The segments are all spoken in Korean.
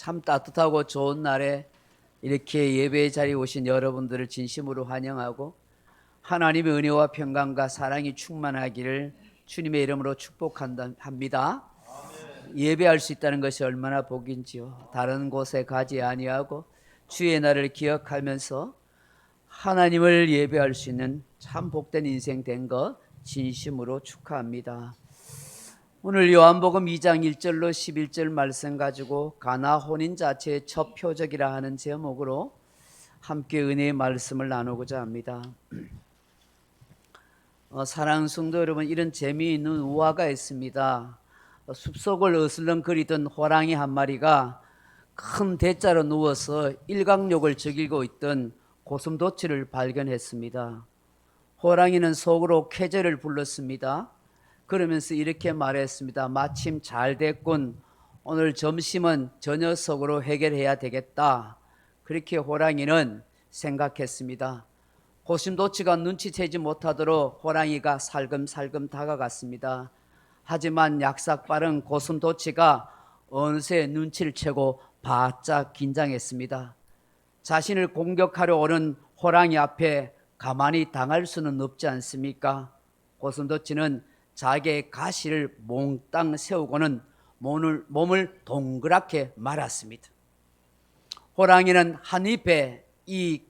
참 따뜻하고 좋은 날에 이렇게 예배의 자리에 오신 여러분들을 진심으로 환영하고 하나님의 은혜와 평강과 사랑이 충만하기를 주님의 이름으로 축복합니다. 예배할 수 있다는 것이 얼마나 복인지요. 다른 곳에 가지 아니하고 주의 날을 기억하면서 하나님을 예배할 수 있는 참 복된 인생 된 것 진심으로 축하합니다. 오늘 요한복음 2장 1절로 11절 말씀 가지고 가나 혼인 자체의 첫 표적이라 하는 제목으로 함께 은혜의 말씀을 나누고자 합니다. 사랑하는 성도 여러분, 이런 재미있는 우화가 있습니다. 숲속을 어슬렁거리던 호랑이 한 마리가 큰 대자로 누워서 일광욕을 즐기고 있던 고슴도치를 발견했습니다. 호랑이는 속으로 쾌재를 불렀습니다. 그러면서 이렇게 말했습니다. 마침 잘 됐군. 오늘 점심은 저 녀석으로 해결해야 되겠다. 그렇게 호랑이는 생각했습니다. 고슴도치가 눈치채지 못하도록 호랑이가 살금살금 다가갔습니다. 하지만 약삭빠른 고슴도치가 어느새 눈치를 채고 바짝 긴장했습니다. 자신을 공격하려 오는 호랑이 앞에 가만히 당할 수는 없지 않습니까? 고슴도치는 자기의 가시를 몽땅 세우고는 몸을 동그랗게 말았습니다. 호랑이는 한 입에 이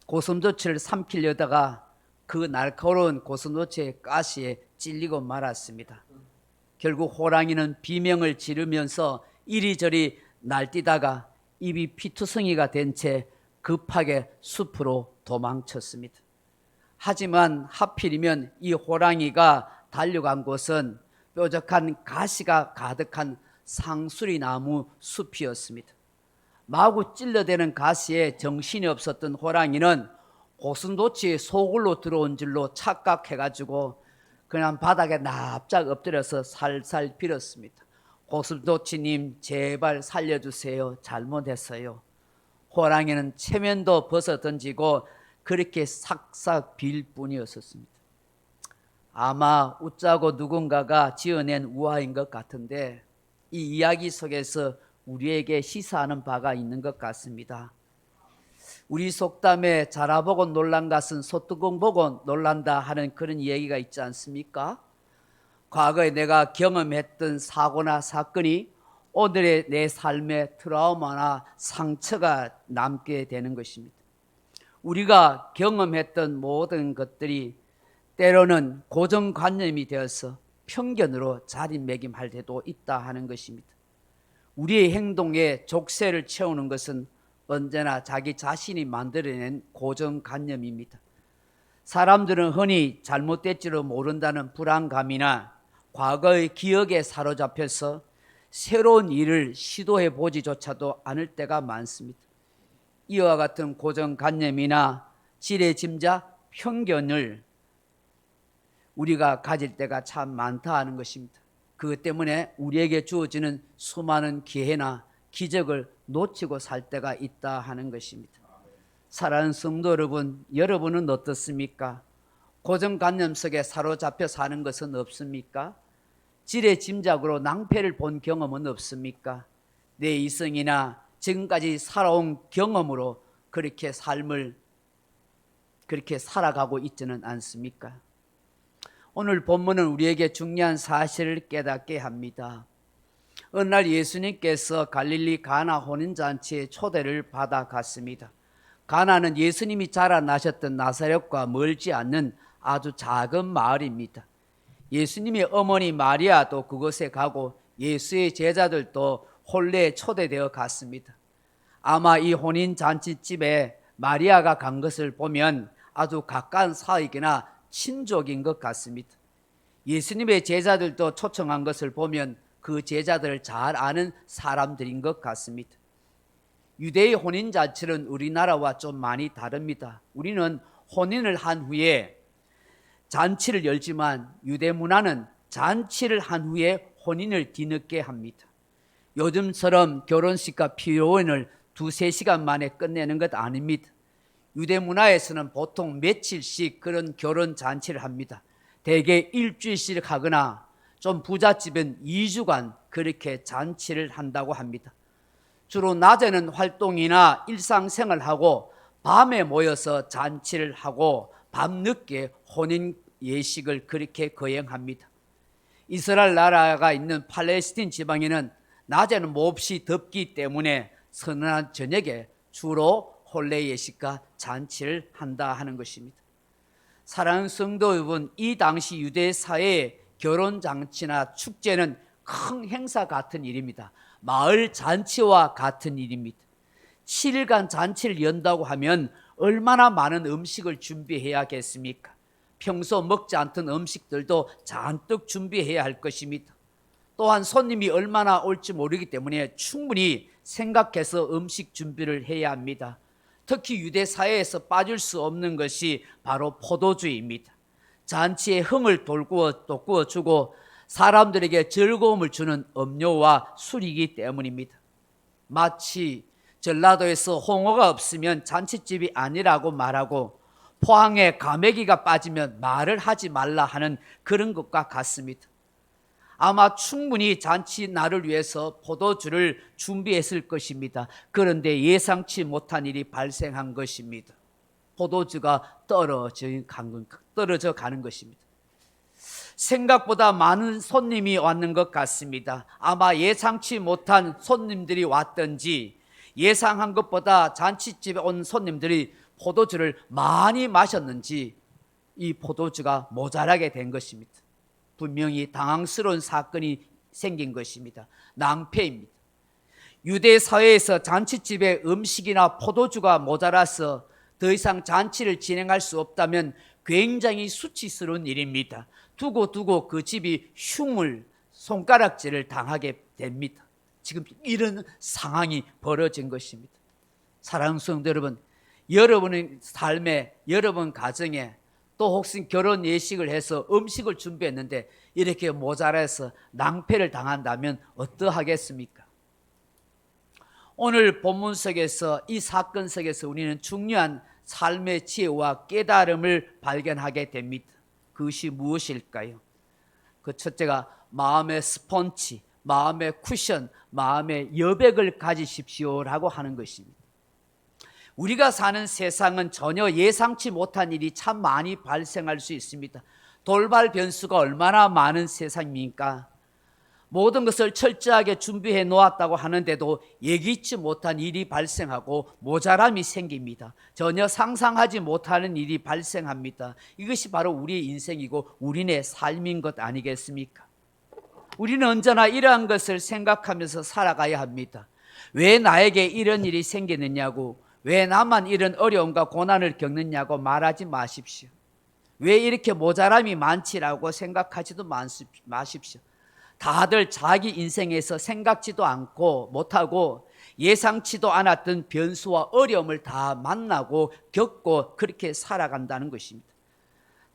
고슴도치를 삼키려다가 그 날카로운 고슴도치의 가시에 찔리고 말았습니다. 결국 호랑이는 비명을 지르면서 이리저리 날뛰다가 입이 피투성이가 된 채 급하게 숲으로 도망쳤습니다. 하지만 하필이면 이 호랑이가 달려간 곳은 뾰족한 가시가 가득한 상수리나무 숲이었습니다. 마구 찔러대는 가시에 정신이 없었던 호랑이는 고슴도치의 소굴로 들어온 줄로 착각해가지고 그냥 바닥에 납작 엎드려서 살살 빌었습니다. 고슴도치님 제발 살려주세요. 잘못했어요. 호랑이는 체면도 벗어 던지고 그렇게 싹싹 빌 뿐이었습니다. 아마 웃자고 누군가가 지어낸 우화인 것 같은데 이 이야기 속에서 우리에게 시사하는 바가 있는 것 같습니다. 우리 속담에 자라보고 놀란 것은 소뚜껑 보고 놀란다 하는 그런 이야기가 있지 않습니까? 과거에 내가 경험했던 사고나 사건이 오늘의 내 삶의 트라우마나 상처가 남게 되는 것입니다. 우리가 경험했던 모든 것들이 때로는 고정관념이 되어서 편견으로 자리매김할 때도 있다 하는 것입니다. 우리의 행동에 족쇄를 채우는 것은 언제나 자기 자신이 만들어낸 고정관념입니다. 사람들은 흔히 잘못될지도 모른다는 불안감이나 과거의 기억에 사로잡혀서 새로운 일을 시도해 보지조차도 않을 때가 많습니다. 이와 같은 고정관념이나 지레짐작, 편견을 우리가 가질 때가 참 많다 하는 것입니다. 그것 때문에 우리에게 주어지는 수많은 기회나 기적을 놓치고 살 때가 있다 하는 것입니다. 사랑하는 성도 여러분, 여러분은 어떻습니까? 고정관념 속에 사로잡혀 사는 것은 없습니까? 지레짐작으로 낭패를 본 경험은 없습니까? 내 이성이나 지금까지 살아온 경험으로 그렇게 삶을 그렇게 살아가고 있지는 않습니까? 오늘 본문은 우리에게 중요한 사실을 깨닫게 합니다. 어느 날 예수님께서 갈릴리 가나 혼인잔치에 초대를 받아 갔습니다. 가나는 예수님이 자라나셨던 나사렛과 멀지 않는 아주 작은 마을입니다. 예수님의 어머니 마리아도 그곳에 가고 예수의 제자들도 혼례에 초대되어 갔습니다. 아마 이 혼인잔치집에 마리아가 간 것을 보면 아주 가까운 사이거나 친족인 것 같습니다. 예수님의 제자들도 초청한 것을 보면 그 제자들을 잘 아는 사람들인 것 같습니다. 유대의 혼인잔치는 우리나라와 좀 많이 다릅니다. 우리는 혼인을 한 후에 잔치를 열지만 유대 문화는 잔치를 한 후에 혼인을 뒤늦게 합니다. 요즘처럼 결혼식과 피로연을 2-3시간 만에 끝내는 것 아닙니다. 유대 문화에서는 보통 며칠씩 그런 결혼 잔치를 합니다. 대개 일주일씩 하거나 좀 부잣집은 2주간 그렇게 잔치를 한다고 합니다. 주로 낮에는 활동이나 일상생활하고 밤에 모여서 잔치를 하고 밤늦게 혼인 예식을 그렇게 거행합니다. 이스라엘 나라가 있는 팔레스틴 지방에는 낮에는 몹시 덥기 때문에 서늘한 저녁에 주로 혼례 예식과 잔치를 한다 하는 것입니다. 사랑하는 성도 여러분, 이 당시 유대 사회의 결혼 잔치나 축제는 큰 행사 같은 일입니다. 마을 잔치와 같은 일입니다. 7일간 잔치를 연다고 하면 얼마나 많은 음식을 준비해야겠습니까? 평소 먹지 않던 음식들도 잔뜩 준비해야 할 것입니다. 또한 손님이 얼마나 올지 모르기 때문에 충분히 생각해서 음식 준비를 해야 합니다. 특히 유대 사회에서 빠질 수 없는 것이 바로 포도주입니다. 잔치에 흥을 돋구어주고 사람들에게 즐거움을 주는 음료와 술이기 때문입니다. 마치 전라도에서 홍어가 없으면 잔치집이 아니라고 말하고 포항에 가메기가 빠지면 말을 하지 말라 하는 그런 것과 같습니다. 아마 충분히 잔치 날을 위해서 포도주를 준비했을 것입니다. 그런데 예상치 못한 일이 발생한 것입니다. 포도주가 떨어져 가는 것입니다. 생각보다 많은 손님이 왔는 것 같습니다. 아마 예상치 못한 손님들이 왔든지 예상한 것보다 잔치집에 온 손님들이 포도주를 많이 마셨는지 이 포도주가 모자라게 된 것입니다. 분명히 당황스러운 사건이 생긴 것입니다. 낭패입니다. 유대 사회에서 잔치집에 음식이나 포도주가 모자라서 더 이상 잔치를 진행할 수 없다면 굉장히 수치스러운 일입니다. 두고 그 집이 흉물, 손가락질을 당하게 됩니다. 지금 이런 상황이 벌어진 것입니다. 사랑하는 성도 여러분, 여러분의 삶에, 여러분 가정에 또 혹시 결혼 예식을 해서 음식을 준비했는데 이렇게 모자라서 낭패를 당한다면 어떠하겠습니까? 오늘 본문 속에서 이 사건 속에서 우리는 중요한 삶의 지혜와 깨달음을 발견하게 됩니다. 그것이 무엇일까요? 그 첫째가 마음의 스펀지, 마음의 쿠션, 마음의 여백을 가지십시오라고 하는 것입니다. 우리가 사는 세상은 전혀 예상치 못한 일이 참 많이 발생할 수 있습니다. 돌발 변수가 얼마나 많은 세상입니까? 모든 것을 철저하게 준비해 놓았다고 하는데도 예기치 못한 일이 발생하고 모자람이 생깁니다. 전혀 상상하지 못하는 일이 발생합니다. 이것이 바로 우리의 인생이고 우리네 삶인 것 아니겠습니까? 우리는 언제나 이러한 것을 생각하면서 살아가야 합니다. 왜 나에게 이런 일이 생기느냐고, 왜 나만 이런 어려움과 고난을 겪느냐고 말하지 마십시오. 왜 이렇게 모자람이 많지라고 생각하지도 마십시오. 다들 자기 인생에서 생각지도 않고 못하고 예상치도 않았던 변수와 어려움을 다 만나고 겪고 그렇게 살아간다는 것입니다.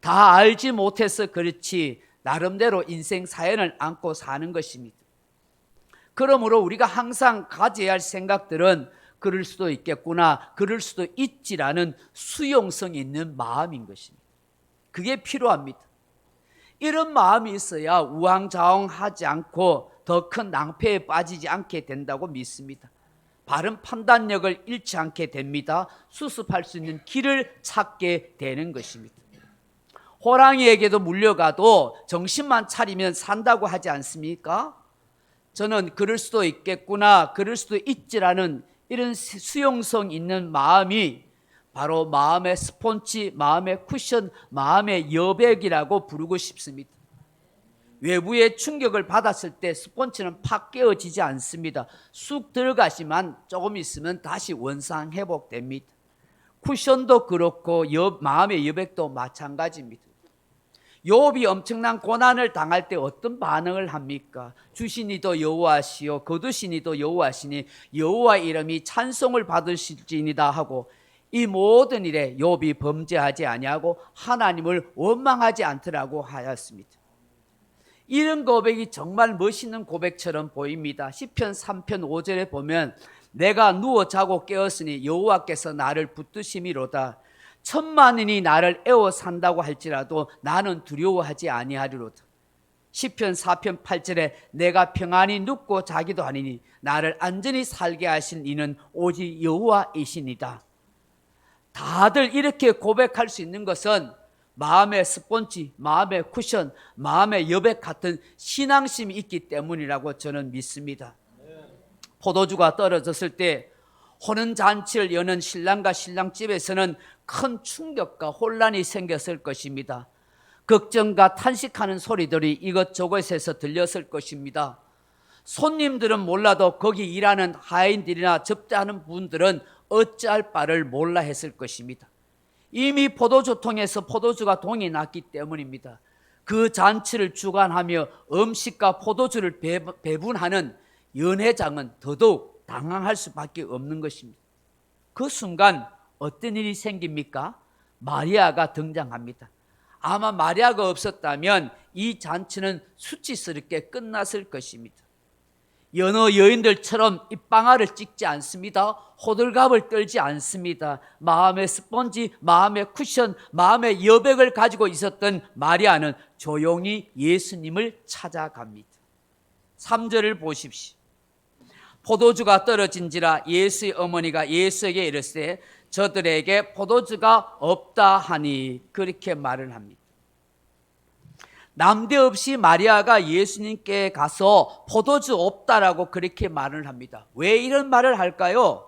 다 알지 못해서 그렇지 나름대로 인생 사연을 안고 사는 것입니다. 그러므로 우리가 항상 가져야 할 생각들은 그럴 수도 있겠구나, 그럴 수도 있지라는 수용성 있는 마음인 것입니다. 그게 필요합니다. 이런 마음이 있어야 우왕좌왕하지 않고 더 큰 낭패에 빠지지 않게 된다고 믿습니다. 바른 판단력을 잃지 않게 됩니다. 수습할 수 있는 길을 찾게 되는 것입니다. 호랑이에게도 물려가도 정신만 차리면 산다고 하지 않습니까? 저는 그럴 수도 있겠구나, 그럴 수도 있지라는 이런 수용성 있는 마음이 바로 마음의 스폰지, 마음의 쿠션, 마음의 여백이라고 부르고 싶습니다. 외부의 충격을 받았을 때 스폰지는 팍 깨어지지 않습니다. 쑥 들어가시만 조금 있으면 다시 원상 회복됩니다. 쿠션도 그렇고 마음의 여백도 마찬가지입니다. 욥이 엄청난 고난을 당할 때 어떤 반응을 합니까? 주시니도 여호와시요 거두시니도 여호와시니 여호와 이름이 찬송을 받으실지니다 하고 이 모든 일에 욥이 범죄하지 아니하고 하나님을 원망하지 않더라고 하였습니다. 이런 고백이 정말 멋있는 고백처럼 보입니다. 시편 3편 5절에 보면 내가 누워 자고 깨었으니 여호와께서 나를 붙드심이로다. 천만인이 나를 애워 산다고 할지라도 나는 두려워하지 아니하리로다. 시편 4편 8절에 내가 평안히 눕고 자기도 하니니 나를 안전히 살게 하신 이는 오직 여호와이시니이다. 다들 이렇게 고백할 수 있는 것은 마음의 스폰지, 마음의 쿠션, 마음의 여백 같은 신앙심이 있기 때문이라고 저는 믿습니다. 포도주가 떨어졌을 때 호는 잔치를 여는 신랑과 신랑집에서는 큰 충격과 혼란이 생겼을 것입니다. 걱정과 탄식하는 소리들이 이것저것에서 들렸을 것입니다. 손님들은 몰라도 거기 일하는 하인들이나 접대하는 분들은 어찌할 바를 몰라 했을 것입니다. 이미 포도주통에서 포도주가 동이 났기 때문입니다. 그 잔치를 주관하며 음식과 포도주를 배분하는 연회장은 더더욱 당황할 수밖에 없는 것입니다. 그 순간 어떤 일이 생깁니까? 마리아가 등장합니다. 아마 마리아가 없었다면 이 잔치는 수치스럽게 끝났을 것입니다. 여느 여인들처럼 입방아를 찍지 않습니다. 호들갑을 떨지 않습니다. 마음의 스펀지, 마음의 쿠션, 마음의 여백을 가지고 있었던 마리아는 조용히 예수님을 찾아갑니다. 3절을 보십시오. 포도주가 떨어진지라 예수의 어머니가 예수에게 이르시되 저들에게 포도주가 없다 하니 그렇게 말을 합니다. 남대없이 마리아가 예수님께 가서 포도주 없다라고 그렇게 말을 합니다. 왜 이런 말을 할까요?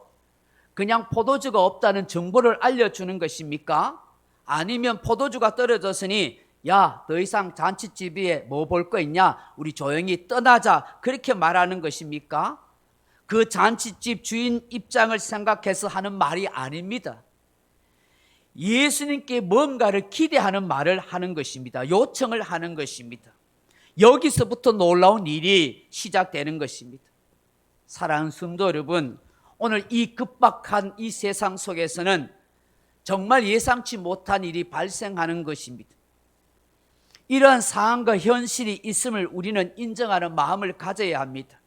그냥 포도주가 없다는 정보를 알려주는 것입니까? 아니면 포도주가 떨어졌으니 야, 더 이상 잔치집에 뭐 볼 거 있냐? 우리 조용히 떠나자. 그렇게 말하는 것입니까? 그 잔치집 주인 입장을 생각해서 하는 말이 아닙니다. 예수님께 뭔가를 기대하는 말을 하는 것입니다. 요청을 하는 것입니다. 여기서부터 놀라운 일이 시작되는 것입니다. 사랑하는 성도 여러분, 오늘 이 급박한 이 세상 속에서는 정말 예상치 못한 일이 발생하는 것입니다. 이러한 상황과 현실이 있음을 우리는 인정하는 마음을 가져야 합니다.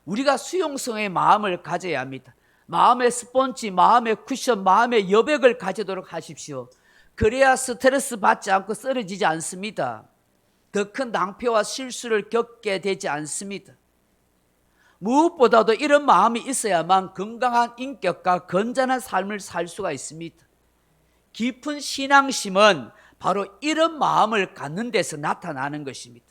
우리가 수용성의 마음을 가져야 합니다. 마음의 스폰지, 마음의 쿠션, 마음의 여백을 가지도록 하십시오. 그래야 스트레스 받지 않고 쓰러지지 않습니다. 더 큰 낭패와 실수를 겪게 되지 않습니다. 무엇보다도 이런 마음이 있어야만 건강한 인격과 건전한 삶을 살 수가 있습니다. 깊은 신앙심은 바로 이런 마음을 갖는 데서 나타나는 것입니다.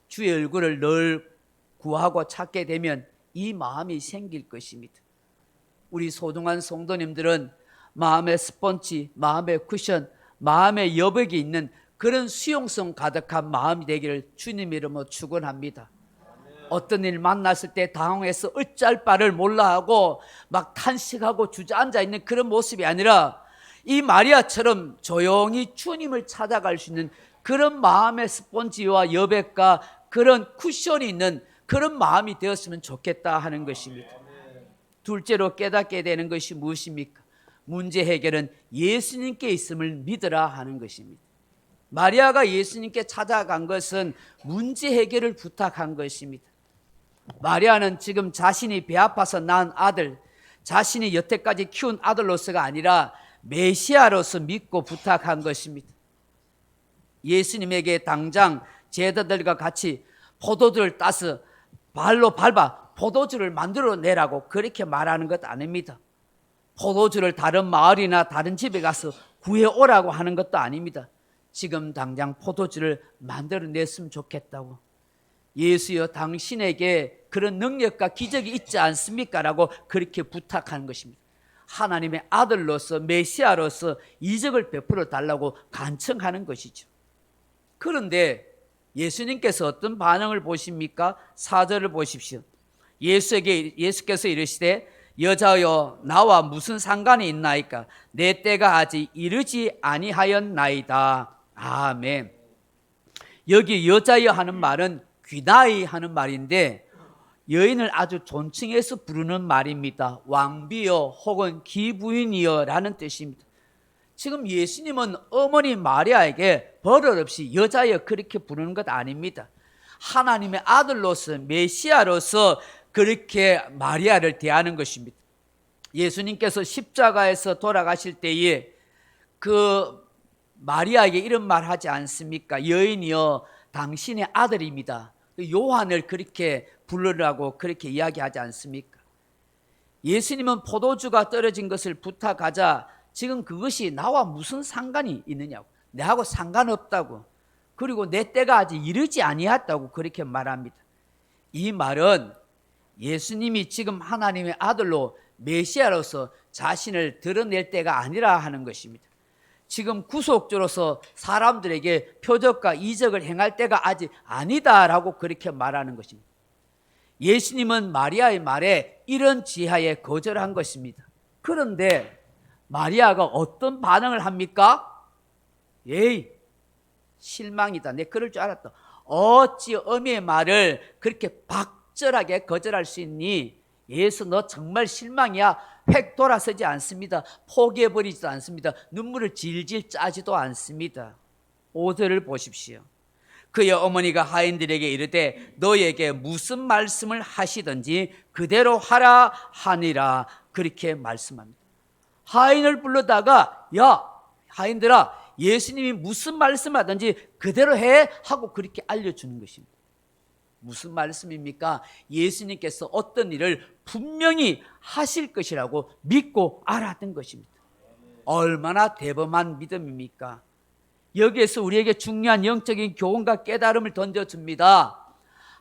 주의 얼굴을 늘 구하고 찾게 되면 이 마음이 생길 것입니다. 우리 소중한 성도님들은 마음의 스폰지, 마음의 쿠션, 마음의 여백이 있는 그런 수용성 가득한 마음이 되기를 주님 이름으로 축원합니다. 어떤 일 만났을 때 당황해서 어찌할 바를 몰라하고 막 탄식하고 주저앉아 있는 그런 모습이 아니라 이 마리아처럼 조용히 주님을 찾아갈 수 있는 그런 마음의 스폰지와 여백과 그런 쿠션이 있는 그런 마음이 되었으면 좋겠다 하는 것입니다. 둘째로 깨닫게 되는 것이 무엇입니까? 문제 해결은 예수님께 있음을 믿으라 하는 것입니다. 마리아가 예수님께 찾아간 것은 문제 해결을 부탁한 것입니다. 마리아는 지금 자신이 배 아파서 낳은 아들, 자신이 여태까지 키운 아들로서가 아니라 메시아로서 믿고 부탁한 것입니다. 예수님에게 당장 제자들과 같이 포도주를 따서 발로 밟아 포도주를 만들어내라고 그렇게 말하는 것 아닙니다. 포도주를 다른 마을이나 다른 집에 가서 구해오라고 하는 것도 아닙니다. 지금 당장 포도주를 만들어냈으면 좋겠다고. 예수여 당신에게 그런 능력과 기적이 있지 않습니까? 라고 그렇게 부탁하는 것입니다. 하나님의 아들로서 메시아로서 이적을 베풀어 달라고 간청하는 것이죠. 그런데 예수님께서 어떤 반응을 보십니까? 4절을 보십시오. 예수께서 이르시되 여자여 나와 무슨 상관이 있나이까? 내 때가 아직 이르지 아니하였나이다. 아멘. 여기 여자여 하는 말은 귀나이 하는 말인데 여인을 아주 존칭해서 부르는 말입니다. 왕비여 혹은 기부인이여 라는 뜻입니다. 지금 예수님은 어머니 마리아에게 버릇없이 여자여 그렇게 부르는 것 아닙니다. 하나님의 아들로서 메시아로서 그렇게 마리아를 대하는 것입니다. 예수님께서 십자가에서 돌아가실 때에 그 마리아에게 이런 말 하지 않습니까? 여인이여 당신의 아들입니다. 요한을 그렇게 부르라고 그렇게 이야기하지 않습니까? 예수님은 포도주가 떨어진 것을 부탁하자 지금 그것이 나와 무슨 상관이 있느냐고, 내하고 상관없다고, 그리고 내 때가 아직 이르지 아니했다고 그렇게 말합니다. 이 말은 예수님이 지금 하나님의 아들로 메시아로서 자신을 드러낼 때가 아니라 하는 것입니다. 지금 구속주로서 사람들에게 표적과 이적을 행할 때가 아직 아니다라고 그렇게 말하는 것입니다. 예수님은 마리아의 말에 이런 지하에 거절한 것입니다. 그런데 마리아가 어떤 반응을 합니까? 에이, 실망이다. 내 그럴 줄 알았다. 어찌 어미의 말을 그렇게 박절하게 거절할 수 있니? 예수, 너 정말 실망이야. 획 돌아서지 않습니다. 포기해버리지도 않습니다. 눈물을 질질 짜지도 않습니다. 5절을 보십시오. 그의 어머니가 하인들에게 이르되 너에게 무슨 말씀을 하시든지 그대로 하라 하니라, 그렇게 말씀합니다. 하인을 불러다가 야 하인들아, 예수님이 무슨 말씀하든지 그대로 해 하고 그렇게 알려주는 것입니다. 무슨 말씀입니까? 예수님께서 어떤 일을 분명히 하실 것이라고 믿고 알았던 것입니다. 얼마나 대범한 믿음입니까? 여기에서 우리에게 중요한 영적인 교훈과 깨달음을 던져줍니다.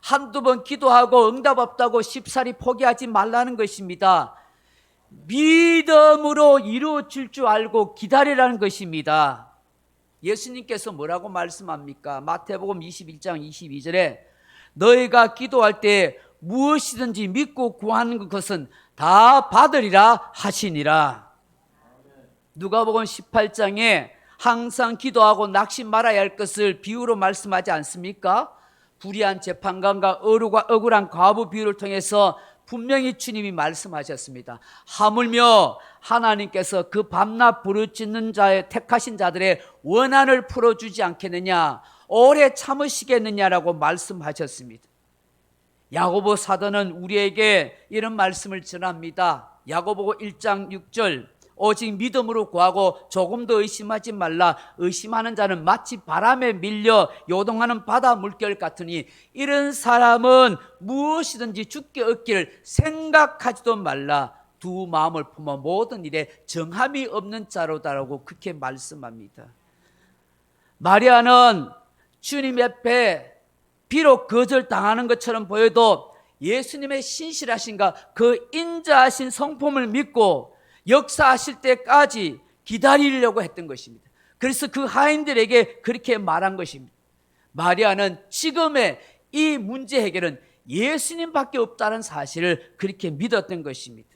한두 번 기도하고 응답 없다고 쉽사리 포기하지 말라는 것입니다. 믿음으로 이루어질 줄 알고 기다리라는 것입니다. 예수님께서 뭐라고 말씀합니까? 마태복음 21장 22절에 너희가 기도할 때 무엇이든지 믿고 구하는 것은 다 받으리라 하시니라. 누가복음 18장에 항상 기도하고 낙심 말아야 할 것을 비유로 말씀하지 않습니까? 불의한 재판관과 억울한 과부 비유를 통해서 분명히 주님이 말씀하셨습니다. 하물며 하나님께서 그 밤낮 부르짖는 자의 택하신 자들의 원한을 풀어주지 않겠느냐, 오래 참으시겠느냐라고 말씀하셨습니다. 야고보 사도는 우리에게 이런 말씀을 전합니다. 야고보 1장 6절 오직 믿음으로 구하고 조금 더 의심하지 말라. 의심하는 자는 마치 바람에 밀려 요동하는 바다 물결 같으니 이런 사람은 무엇이든지 주께 얻기를 생각하지도 말라. 두 마음을 품어 모든 일에 정함이 없는 자로다라고 그렇게 말씀합니다. 마리아는 주님 옆에 비록 거절당하는 것처럼 보여도 예수님의 신실하신가 그 인자하신 성품을 믿고 역사하실 때까지 기다리려고 했던 것입니다. 그래서 그 하인들에게 그렇게 말한 것입니다. 마리아는 지금의 이 문제 해결은 예수님밖에 없다는 사실을 그렇게 믿었던 것입니다.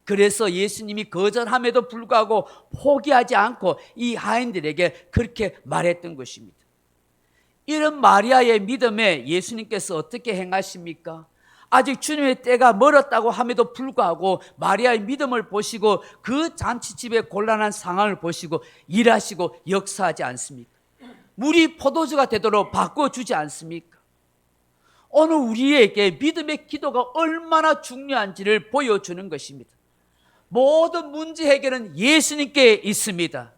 그래서 예수님이 거절함에도 불구하고 포기하지 않고 이 하인들에게 그렇게 말했던 것입니다. 이런 마리아의 믿음에 예수님께서 어떻게 행하십니까? 아직 주님의 때가 멀었다고 함에도 불구하고 마리아의 믿음을 보시고 그 잔치집의 곤란한 상황을 보시고 일하시고 역사하지 않습니까? 물이 포도주가 되도록 바꿔주지 않습니까? 오늘 우리에게 믿음의 기도가 얼마나 중요한지를 보여주는 것입니다. 모든 문제 해결은 예수님께 있습니다.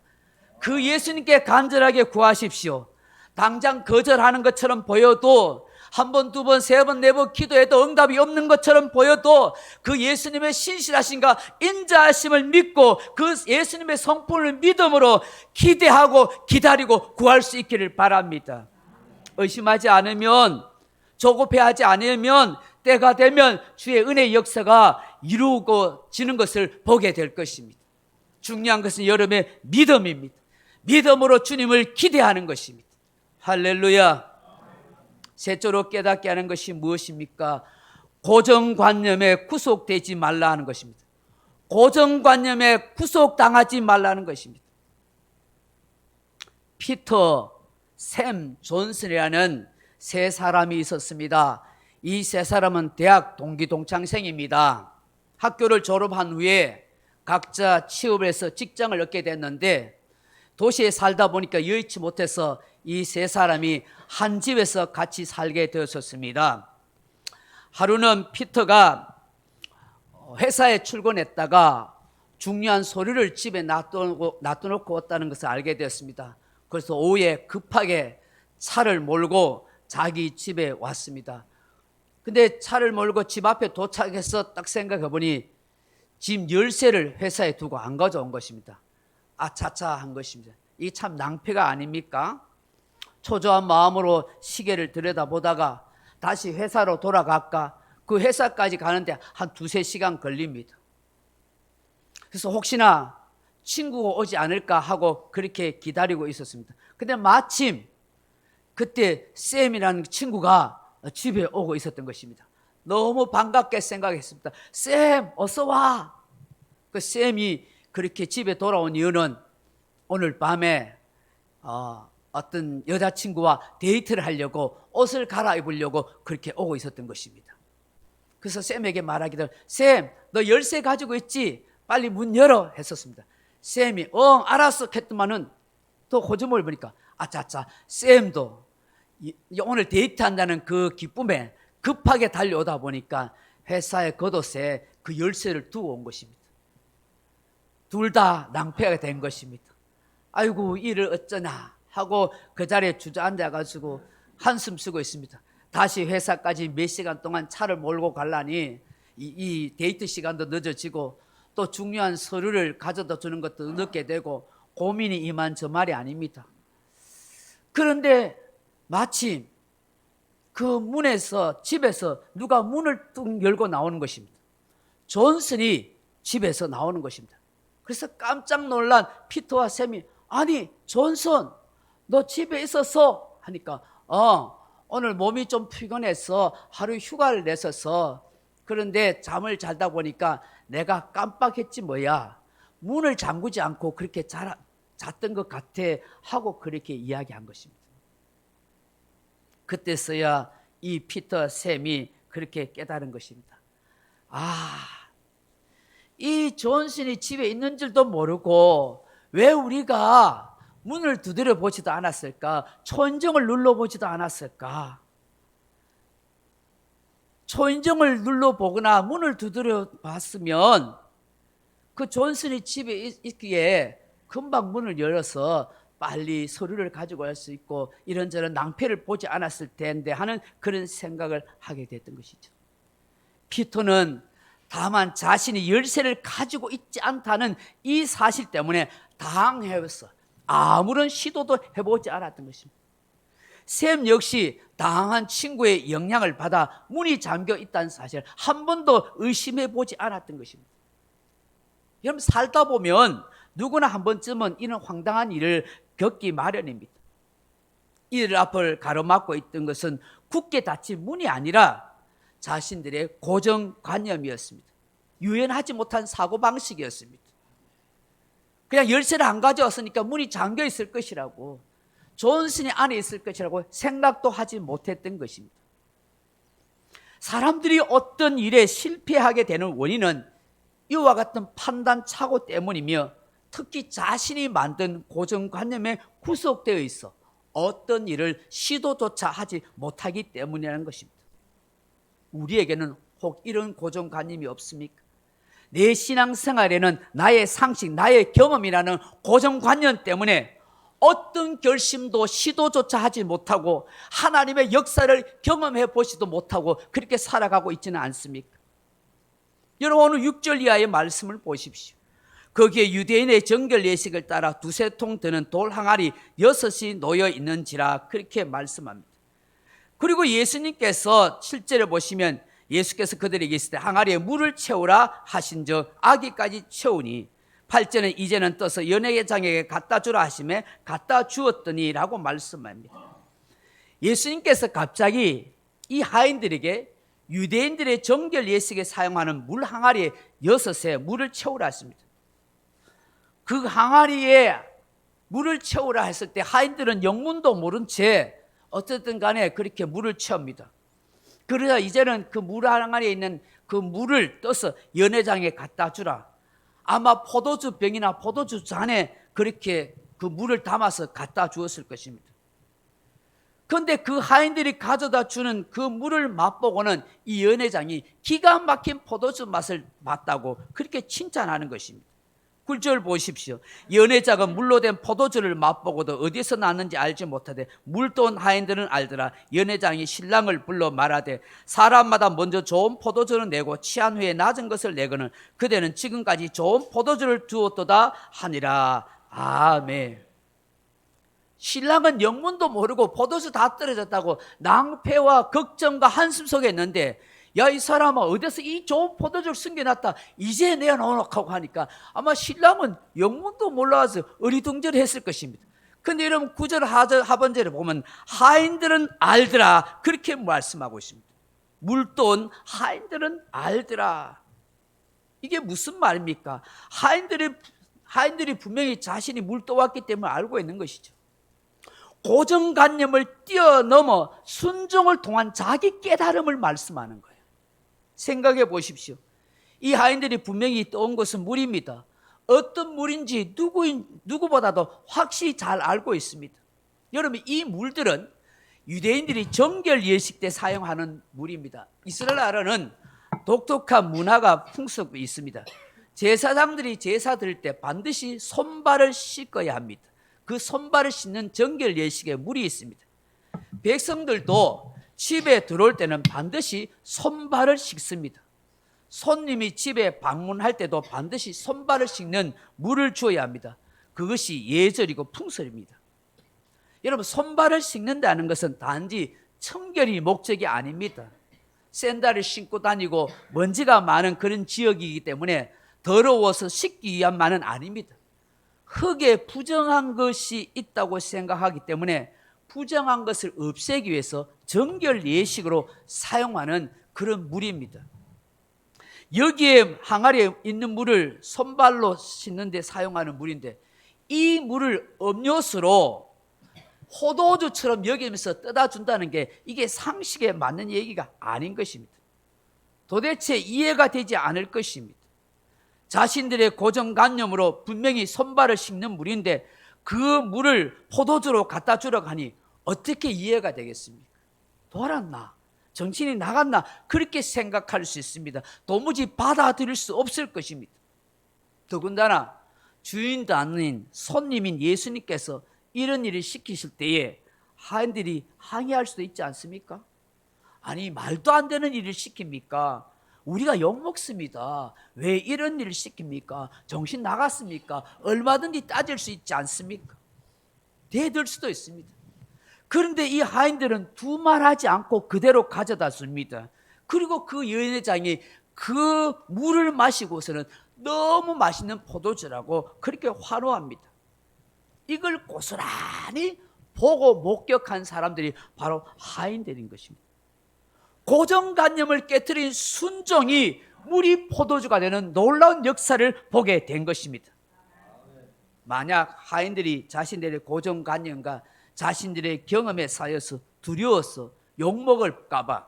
그 예수님께 간절하게 구하십시오. 당장 거절하는 것처럼 보여도 한 번, 두 번, 세 번, 네 번 기도해도 응답이 없는 것처럼 보여도 그 예수님의 신실하신가 인자하심을 믿고 그 예수님의 성품을 믿음으로 기대하고 기다리고 구할 수 있기를 바랍니다. 의심하지 않으면, 조급해하지 않으면 때가 되면 주의 은혜의 역사가 이루어지는 것을 보게 될 것입니다. 중요한 것은 여러분의 믿음입니다. 믿음으로 주님을 기대하는 것입니다. 할렐루야. 셋째로 깨닫게 하는 것이 무엇입니까? 고정관념에 구속되지 말라 하는 것입니다. 고정관념에 구속당하지 말라는 것입니다. 피터, 샘, 존슨이라는 세 사람이 있었습니다. 이 세 사람은 대학 동기 동창생입니다. 학교를 졸업한 후에 각자 취업을 해서 직장을 얻게 됐는데 도시에 살다 보니까 여의치 못해서 이 세 사람이 한 집에서 같이 살게 되었습니다. 하루는 피터가 회사에 출근했다가 중요한 서류를 집에 놔두놓고 왔다는 것을 알게 되었습니다. 그래서 오후에 급하게 차를 몰고 자기 집에 왔습니다. 근데 차를 몰고 집 앞에 도착해서 딱 생각해 보니 집 열쇠를 회사에 두고 안 가져온 것입니다. 아차차 한 것입니다. 이게 참 낭패가 아닙니까? 초조한 마음으로 시계를 들여다보다가 다시 회사로 돌아갈까? 그 회사까지 가는데 한 두세 시간 걸립니다. 그래서 혹시나 친구가 오지 않을까 하고 그렇게 기다리고 있었습니다. 근데 마침 그때 쌤이라는 친구가 집에 오고 있었던 것입니다. 너무 반갑게 생각했습니다. 쌤, 어서 와. 그 쌤이 그렇게 집에 돌아온 이유는 오늘 밤에 어떤 여자친구와 데이트를 하려고 옷을 갈아입으려고 그렇게 오고 있었던 것입니다. 그래서 쌤에게 말하기를, 쌤, 너 열쇠 가지고 있지? 빨리 문 열어 했었습니다. 쌤이 알았어 했더만은 또 호주머니를 보니까 아차차, 쌤도 오늘 데이트한다는 그 기쁨에 급하게 달려오다 보니까 회사의 겉옷에 그 열쇠를 두고 온 것입니다. 둘 다 낭패가 된 것입니다. 아이고, 이를 어쩌나 하고 그 자리에 주저앉아가지고 한숨 쉬고 있습니다. 다시 회사까지 몇 시간 동안 차를 몰고 가려니 이 데이트 시간도 늦어지고 또 중요한 서류를 가져다 주는 것도 늦게 되고 고민이 이만저말이 아닙니다. 그런데 마침 그 문에서, 집에서 누가 문을 뚝 열고 나오는 것입니다. 존슨이 집에서 나오는 것입니다. 그래서 깜짝 놀란 피터와 샘이, 아니 존슨, 너 집에 있었어? 하니까 오늘 몸이 좀 피곤해서 하루 휴가를 냈었어. 그런데 잠을 자다 보니까 내가 깜빡했지 뭐야. 문을 잠그지 않고 그렇게 잤던 것 같아 하고 그렇게 이야기한 것입니다. 그때서야 이 피터 샘이 그렇게 깨달은 것입니다. 이 존슨이 집에 있는 줄도 모르고 왜 우리가 문을 두드려 보지도 않았을까? 초인종을 눌러보지도 않았을까? 초인종을 눌러보거나 문을 두드려 봤으면 그 존슨이 집에 있기에 금방 문을 열어서 빨리 서류를 가지고 갈 수 있고 이런저런 낭패를 보지 않았을 텐데 하는 그런 생각을 하게 됐던 것이죠. 피터는 다만 자신이 열쇠를 가지고 있지 않다는 이 사실 때문에 당해서 아무런 시도도 해보지 않았던 것입니다. 샘 역시 당한 친구의 영향을 받아 문이 잠겨 있다는 사실을 한 번도 의심해 보지 않았던 것입니다. 여러분, 살다 보면 누구나 한 번쯤은 이런 황당한 일을 겪기 마련입니다. 이들 앞을 가로막고 있던 것은 굳게 닫힌 문이 아니라 자신들의 고정관념이었습니다. 유연하지 못한 사고방식이었습니다. 그냥 열쇠를 안 가져왔으니까 문이 잠겨 있을 것이라고, 존슨이 안에 있을 것이라고 생각도 하지 못했던 것입니다. 사람들이 어떤 일에 실패하게 되는 원인은 이와 같은 판단 착오 때문이며 특히 자신이 만든 고정관념에 구속되어 있어 어떤 일을 시도조차 하지 못하기 때문이라는 것입니다. 우리에게는 혹 이런 고정관념이 없습니까? 내 신앙생활에는 나의 상식, 나의 경험이라는 고정관념 때문에 어떤 결심도 시도조차 하지 못하고 하나님의 역사를 경험해 보지도 못하고 그렇게 살아가고 있지는 않습니까? 여러분, 오늘 6절 이하의 말씀을 보십시오. 거기에 유대인의 정결 예식을 따라 두세 통 드는 돌 항아리 6이 놓여 있는지라 그렇게 말씀합니다. 그리고 예수님께서 7절에 보시면 예수께서 그들에게 있을 때 항아리에 물을 채우라 하신즉 아기까지 채우니 8절은 이제는 떠서 연회장에게 갖다 주라 하시매 갖다 주었더니 라고 말씀합니다. 예수님께서 갑자기 이 하인들에게 유대인들의 정결 예식에 사용하는 물 항아리에 6에 물을 채우라 하십니다. 그 항아리에 물을 채우라 했을 때 하인들은 영문도 모른 채 어쨌든 간에 그렇게 물을 채웁니다. 그러자 이제는 그 물 항아리에 있는 그 물을 떠서 연회장에 갖다 주라. 아마 포도주 병이나 포도주 잔에 그렇게 그 물을 담아서 갖다 주었을 것입니다. 그런데 그 하인들이 가져다 주는 그 물을 맛보고는 이 연회장이 기가 막힌 포도주 맛을 봤다고 그렇게 칭찬하는 것입니다. 굴절 보십시오. 연애자가 물로 된 포도주를 맛보고도 어디서 났는지 알지 못하되 물도 온 하인들은 알더라. 연애장이 신랑을 불러 말하되 사람마다 먼저 좋은 포도주를 내고 취한 후에 낮은 것을 내거는 그대는 지금까지 좋은 포도주를 두었도다 하니라. 아멘. 신랑은 영문도 모르고 포도주 다 떨어졌다고 낭패와 걱정과 한숨 속에 있는데, 야, 이 사람아, 어디서 이 좋은 포도주를 숨겨놨다, 이제 내놓으라고 하니까 아마 신랑은 영문도 몰라서 어리둥절했을 것입니다. 근데 여러분 9절 하반절에 보면 하인들은 알더라, 그렇게 말씀하고 있습니다. 물돈 하인들은 알더라. 이게 무슨 말입니까? 하인들이 분명히 자신이 물 떠왔기 때문에 알고 있는 것이죠. 고정관념을 뛰어넘어 순종을 통한 자기 깨달음을 말씀하는 거예요. 생각해 보십시오. 이 하인들이 분명히 떠온 것은 물입니다. 어떤 물인지 누구보다도 확실히 잘 알고 있습니다. 여러분, 이 물들은 유대인들이 정결 예식 때 사용하는 물입니다. 이스라엘은 독특한 문화가 풍습이 있습니다. 제사장들이 제사 드릴 때 반드시 손발을 씻어야 합니다. 그 손발을 씻는 정결 예식에 물이 있습니다. 백성들도 집에 들어올 때는 반드시 손발을 씻습니다. 손님이 집에 방문할 때도 반드시 손발을 씻는 물을 주어야 합니다. 그것이 예절이고 풍습입니다. 여러분, 손발을 씻는다는 것은 단지 청결이 목적이 아닙니다. 샌들을 신고 다니고 먼지가 많은 그런 지역이기 때문에 더러워서 씻기 위함만은 아닙니다. 흙에 부정한 것이 있다고 생각하기 때문에 부정한 것을 없애기 위해서 정결 예식으로 사용하는 그런 물입니다. 여기에 항아리에 있는 물을 손발로 씻는 데 사용하는 물인데, 이 물을 음료수로 포도주처럼 여기면서 떠다 준다는 게 이게 상식에 맞는 얘기가 아닌 것입니다. 도대체 이해가 되지 않을 것입니다. 자신들의 고정관념으로 분명히 손발을 씻는 물인데 그 물을 포도주로 갖다 주려고 하니 어떻게 이해가 되겠습니까? 돌았나? 정신이 나갔나? 그렇게 생각할 수 있습니다. 도무지 받아들일 수 없을 것입니다. 더군다나 주인도 아닌 손님인 예수님께서 이런 일을 시키실 때에 하인들이 항의할 수도 있지 않습니까? 아니, 말도 안 되는 일을 시킵니까? 우리가 욕먹습니다. 왜 이런 일을 시킵니까? 정신 나갔습니까? 얼마든지 따질 수 있지 않습니까? 대들 수도 있습니다. 그런데 이 하인들은 두말하지 않고 그대로 가져다 줍니다. 그리고 그 연회장이 그 물을 마시고서는 너무 맛있는 포도주라고 그렇게 환호합니다. 이걸 고스란히 보고 목격한 사람들이 바로 하인들인 것입니다. 고정관념을 깨트린 순종이 물이 포도주가 되는 놀라운 역사를 보게 된 것입니다. 만약 하인들이 자신들의 고정관념과 자신들의 경험에 쌓여서 두려워서 욕먹을까 봐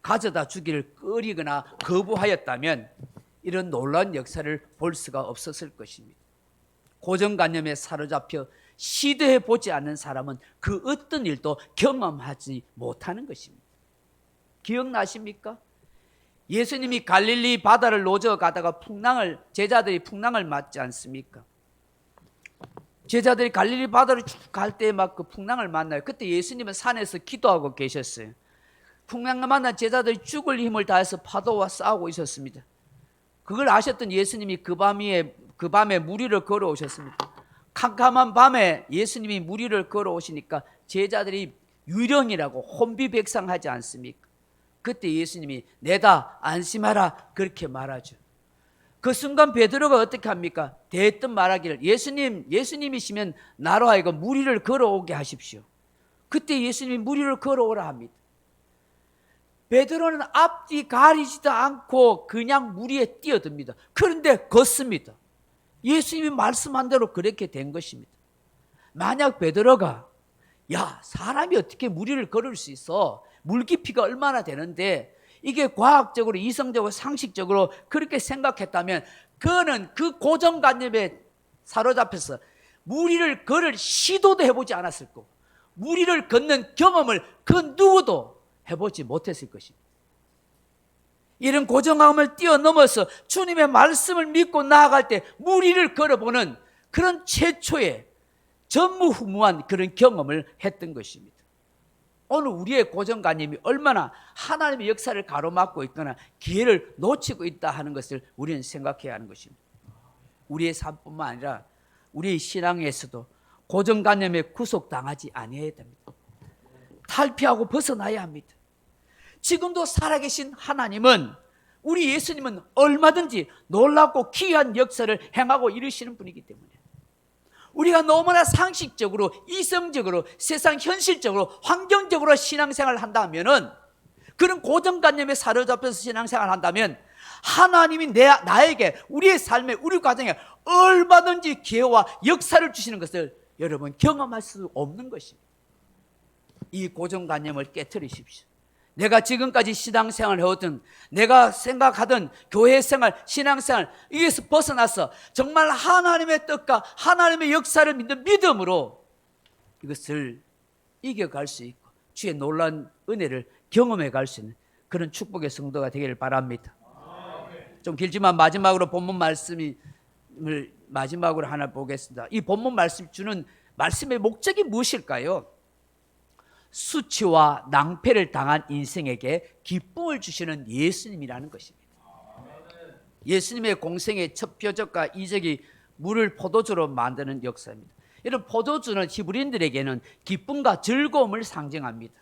가져다 주기를 꺼리거나 거부하였다면 이런 놀라운 역사를 볼 수가 없었을 것입니다. 고정관념에 사로잡혀 시도해보지 않는 사람은 그 어떤 일도 경험하지 못하는 것입니다. 기억나십니까? 예수님이 갈릴리 바다를 노저 가다가 제자들이 풍랑을 맞지 않습니까? 제자들이 갈릴리 바다를 쭉 갈 때 막 그 풍랑을 만나요. 그때 예수님은 산에서 기도하고 계셨어요. 풍랑을 만난 제자들이 죽을 힘을 다해서 파도와 싸우고 있었습니다. 그걸 아셨던 예수님이 그 밤에 물 위를 걸어오셨습니다. 캄캄한 밤에 예수님이 물 위를 걸어오시니까 제자들이 유령이라고 혼비백상하지 않습니까? 그때 예수님이 내다 안심하라 그렇게 말하죠. 그 순간 베드로가 어떻게 합니까? 대뜸 말하기를 예수님이시면 나로 하여금 물 위를 걸어오게 하십시오. 그때 예수님이 물 위를 걸어오라 합니다. 베드로는 앞뒤 가리지도 않고 그냥 물 위에 뛰어듭니다. 그런데 걷습니다. 예수님이 말씀한 대로 그렇게 된 것입니다. 만약 베드로가 사람이 어떻게 물 위를 걸을 수 있어? 물 깊이가 얼마나 되는데 이게 과학적으로 이성적으로 상식적으로 그렇게 생각했다면 그는 그 고정관념에 사로잡혀서 물 위를 걸을 시도도 해보지 않았을 거고 물 위를 걷는 경험을 그 누구도 해보지 못했을 것입니다. 이런 고정함을 뛰어넘어서 주님의 말씀을 믿고 나아갈 때 무리를 걸어보는 그런 최초의 전무후무한 그런 경험을 했던 것입니다. 오늘 우리의 고정관념이 얼마나 하나님의 역사를 가로막고 있거나 기회를 놓치고 있다 하는 것을 우리는 생각해야 하는 것입니다. 우리의 삶뿐만 아니라 우리의 신앙에서도 고정관념에 구속당하지 아니해야 됩니다. 탈피하고 벗어나야 합니다. 지금도 살아계신 하나님은, 우리 예수님은 얼마든지 놀랍고 귀한 역사를 행하고 이루시는 분이기 때문에 우리가 너무나 상식적으로, 이성적으로, 세상 현실적으로, 환경적으로 신앙생활을 한다면은, 그런 고정관념에 사로잡혀서 신앙생활을 한다면 하나님이 나에게, 우리의 삶에, 우리 가정에 얼마든지 기회와 역사를 주시는 것을 여러분 경험할 수 없는 것입니다. 이 고정관념을 깨트리십시오. 내가 지금까지 신앙생활을 해오던, 내가 생각하던 교회생활, 신앙생활, 이에서 벗어나서 정말 하나님의 뜻과 하나님의 역사를 믿는 믿음으로 이것을 이겨갈 수 있고 주의 놀라운 은혜를 경험해 갈 수 있는 그런 축복의 성도가 되기를 바랍니다. 좀 길지만 마지막으로 본문 말씀을 마지막으로 하나 보겠습니다. 이 본문 말씀 주는 말씀의 목적이 무엇일까요? 수치와 낭패를 당한 인생에게 기쁨을 주시는 예수님이라는 것입니다. 예수님의 공생의 첫 표적과 이적이 물을 포도주로 만드는 역사입니다. 이런 포도주는 히브리인들에게는 기쁨과 즐거움을 상징합니다.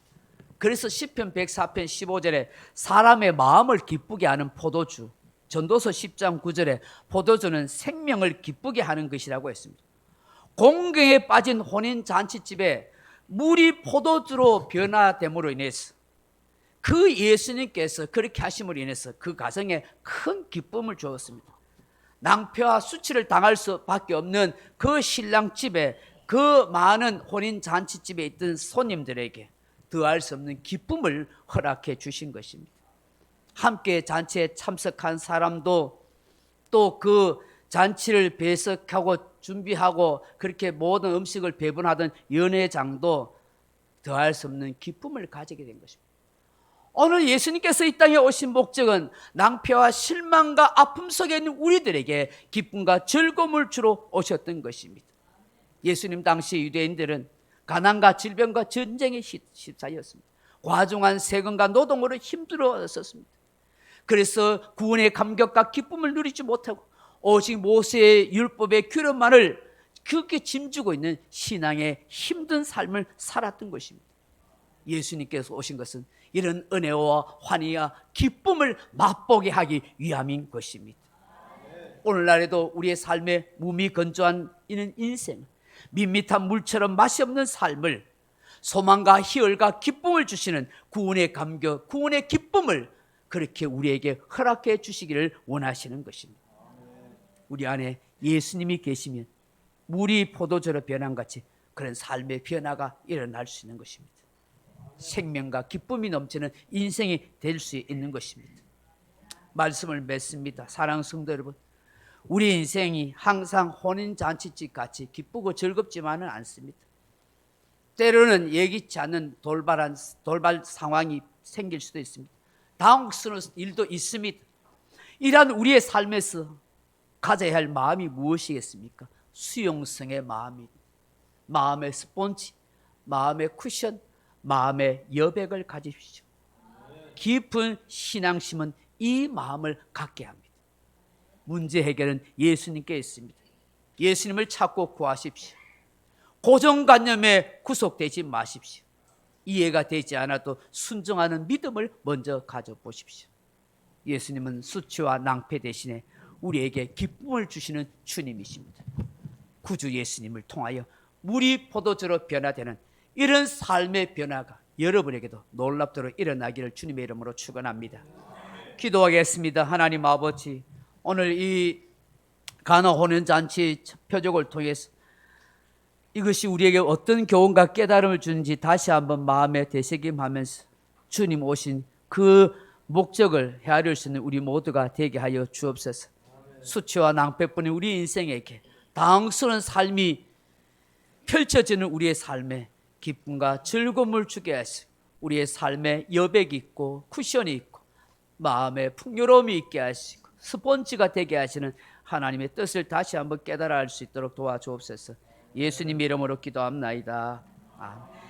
그래서 시편 104편 15절에 사람의 마음을 기쁘게 하는 포도주, 전도서 10장 9절에 포도주는 생명을 기쁘게 하는 것이라고 했습니다. 공경에 빠진 혼인잔치집에 물이 포도주로 변화됨으로 인해서 그 예수님께서 그렇게 하심으로 인해서 그 가정에 큰 기쁨을 주었습니다. 낭패와 수치를 당할 수밖에 없는 그 신랑집에, 그 많은 혼인잔치집에 있던 손님들에게 더할 수 없는 기쁨을 허락해 주신 것입니다. 함께 잔치에 참석한 사람도 또 그 잔치를 배석하고 준비하고 그렇게 모든 음식을 배분하던 연회장도 더할 수 없는 기쁨을 가지게 된 것입니다. 오늘 예수님께서 이 땅에 오신 목적은 낭패와 실망과 아픔 속에 있는 우리들에게 기쁨과 즐거움을 주러 오셨던 것입니다. 예수님 당시 유대인들은 가난과 질병과 전쟁에 휩싸였습니다. 과중한 세금과 노동으로 힘들어졌습니다. 그래서 구원의 감격과 기쁨을 누리지 못하고 오직 모세의 율법의 규례만을 그렇게 짐지고 있는 신앙의 힘든 삶을 살았던 것입니다. 예수님께서 오신 것은 이런 은혜와 환희와 기쁨을 맛보게 하기 위함인 것입니다. 오늘날에도 우리의 삶에 무미건조한 이는 인생, 밋밋한 물처럼 맛이 없는 삶을 소망과 희열과 기쁨을 주시는 구원의 감격, 구원의 기쁨을 그렇게 우리에게 허락해 주시기를 원하시는 것입니다. 우리 안에 예수님이 계시면 물이 포도주로 변한 같이 그런 삶의 변화가 일어날 수 있는 것입니다. 생명과 기쁨이 넘치는 인생이 될 수 있는 것입니다. 말씀을 맺습니다. 사랑하는 성도 여러분, 우리 인생이 항상 혼인잔치집 같이 기쁘고 즐겁지만은 않습니다. 때로는 예기치 않은 돌발 상황이 생길 수도 있습니다. 당혹스러운 일도 있습니다. 이러한 우리의 삶에서 가져야 할 마음이 무엇이겠습니까? 수용성의 마음입니다. 마음의 스폰지, 마음의 쿠션, 마음의 여백을 가지십시오. 깊은 신앙심은 이 마음을 갖게 합니다. 문제 해결은 예수님께 있습니다. 예수님을 찾고 구하십시오. 고정관념에 구속되지 마십시오. 이해가 되지 않아도 순종하는 믿음을 먼저 가져보십시오. 예수님은 수치와 낭패 대신에 우리에게 기쁨을 주시는 주님이십니다. 구주 예수님을 통하여 물이 포도주로 변화되는 이런 삶의 변화가 여러분에게도 놀랍도록 일어나기를 주님의 이름으로 축원합니다. 기도하겠습니다. 하나님 아버지, 오늘 이 가나 혼인잔치 표적을 통해서 이것이 우리에게 어떤 교훈과 깨달음을 주는지 다시 한번 마음에 되새김하면서 주님 오신 그 목적을 헤아릴 수 있는 우리 모두가 되게 하여 주옵소서. 수치와 낭패뿐인 우리 인생에게 당스러운 삶이 펼쳐지는 우리의 삶에 기쁨과 즐거움을 주게 하시고 우리의 삶에 여백이 있고 쿠션이 있고 마음에 풍요로움이 있게 하시고 스폰지가 되게 하시는 하나님의 뜻을 다시 한번 깨달아 알 수 있도록 도와주옵소서. 예수님 이름으로 기도합나이다. 아멘.